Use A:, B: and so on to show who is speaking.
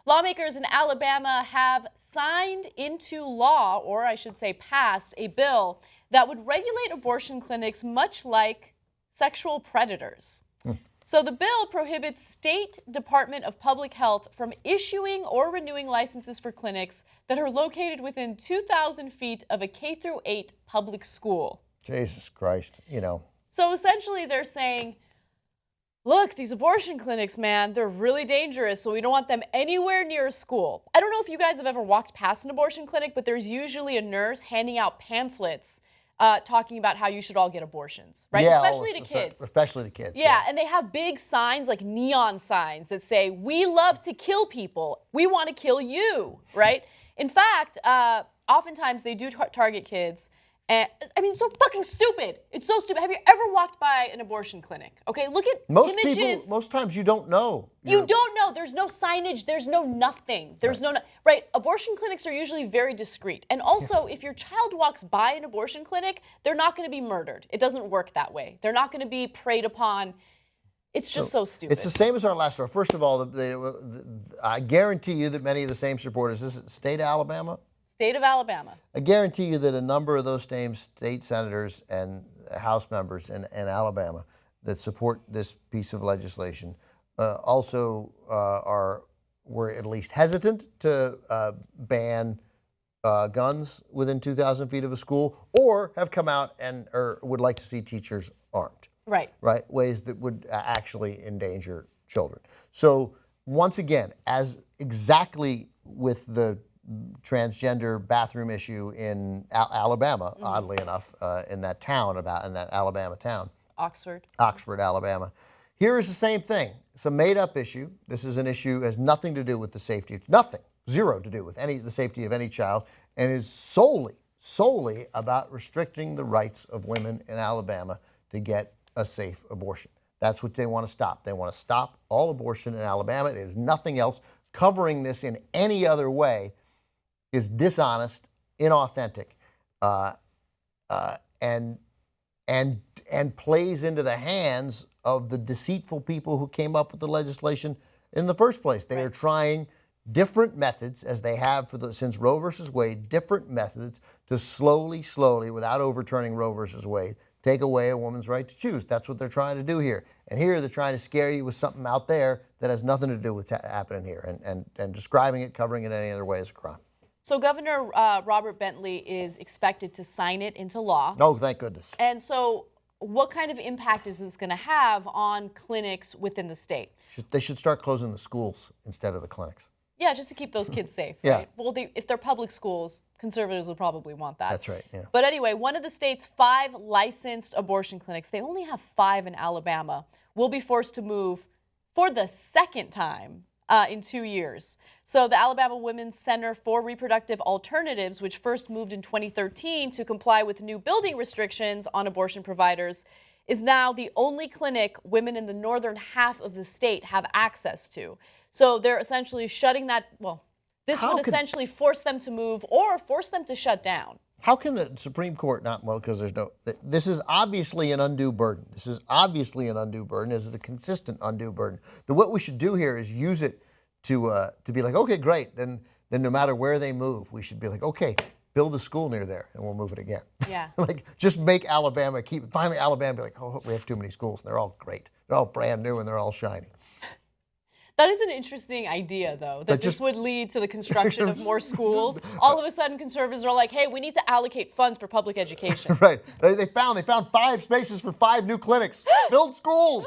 A: Lawmakers in Alabama have signed into law, or I should say passed, a bill that would regulate abortion clinics much like sexual predators. So the bill prohibits State Department of Public Health from issuing or renewing licenses for clinics that are located within 2,000 feet of a K-8 public school.
B: Jesus Christ,
A: So essentially they're saying, look, these abortion clinics, man, they're really dangerous, so we don't want them anywhere near a school. I don't know if you guys have ever walked past an abortion clinic, but there's usually a nurse handing out pamphlets talking about how you should all get abortions, right?
B: Yeah,
A: especially to kids.
B: Especially to kids.
A: Yeah, and they have big signs, like neon signs that say, we love to kill people. We want to kill you, right? In fact, oftentimes they do target kids. And I mean, it's so fucking stupid. It's so stupid. Have you ever walked by an abortion clinic? Okay, look at images.
B: Most times you don't know.
A: You don't know. There's no signage. There's no nothing. There's right. Abortion clinics are usually very discreet. And also, if your child walks by an abortion clinic, they're not going to be murdered. It doesn't work that way. They're not going to be preyed upon. It's just so stupid.
B: It's the same as our last story. First of all, I guarantee you that many of the same supporters, this is the state of Alabama?
A: State of Alabama.
B: I guarantee you that a number of those same state senators and House members in Alabama that support this piece of legislation also were at least hesitant to ban guns within 2,000 feet of a school, or have come out or would like to see teachers armed.
A: Right.
B: Right. Ways that would actually endanger children. So once again, as exactly with the transgender bathroom issue in Alabama, oddly enough, in that Alabama town.
A: Oxford,
B: Alabama. Here is the same thing. It's a made-up issue. This is an issue that has nothing to do with the safety, zero to do with the safety of any child, and is solely about restricting the rights of women in Alabama to get a safe abortion. That's what they want to stop. They want to stop all abortion in Alabama. It is nothing else. Covering this in any other way is dishonest, inauthentic, and plays into the hands of the deceitful people who came up with the legislation in the first place. They are trying different methods, as they have since Roe versus Wade, different methods to slowly, without overturning Roe versus Wade, take away a woman's right to choose. That's what they're trying to do here. And here they're trying to scare you with something out there that has nothing to do with happening here, and describing it, covering it any other way is a crime.
A: So Governor Robert Bentley is expected to sign it into law.
B: Oh, thank goodness.
A: And so what kind of impact is this going to have on clinics within the state?
B: They should start closing the schools instead of the clinics.
A: Yeah, just to keep those kids safe.
B: Yeah.
A: Right? Well, if they're public schools, conservatives will probably want that.
B: That's right, yeah.
A: But anyway, one of the state's 5 licensed abortion clinics, they only have 5 in Alabama, will be forced to move for the second time in 2 years. So the Alabama Women's Center for Reproductive Alternatives, which first moved in 2013 to comply with new building restrictions on abortion providers, is now the only clinic women in the northern half of the state have access to. So they're essentially shutting that, this would essentially force them to move or force them to shut down.
B: How can the Supreme Court because this is obviously an undue burden. This is obviously an undue burden. Is it a consistent undue burden? What we should do here is use it to be like, okay, great. Then no matter where they move, we should be like, okay, build a school near there and we'll move it again.
A: Yeah.
B: Just make Alabama finally Alabama be like, oh, we have too many schools. And they're all great. They're all brand new and they're all shiny.
A: That is an interesting idea, though, that this would lead to the construction of more schools. All of a sudden, conservatives are like, hey, we need to allocate funds for public education.
B: Right. They found 5 spaces for 5 new clinics. Build schools.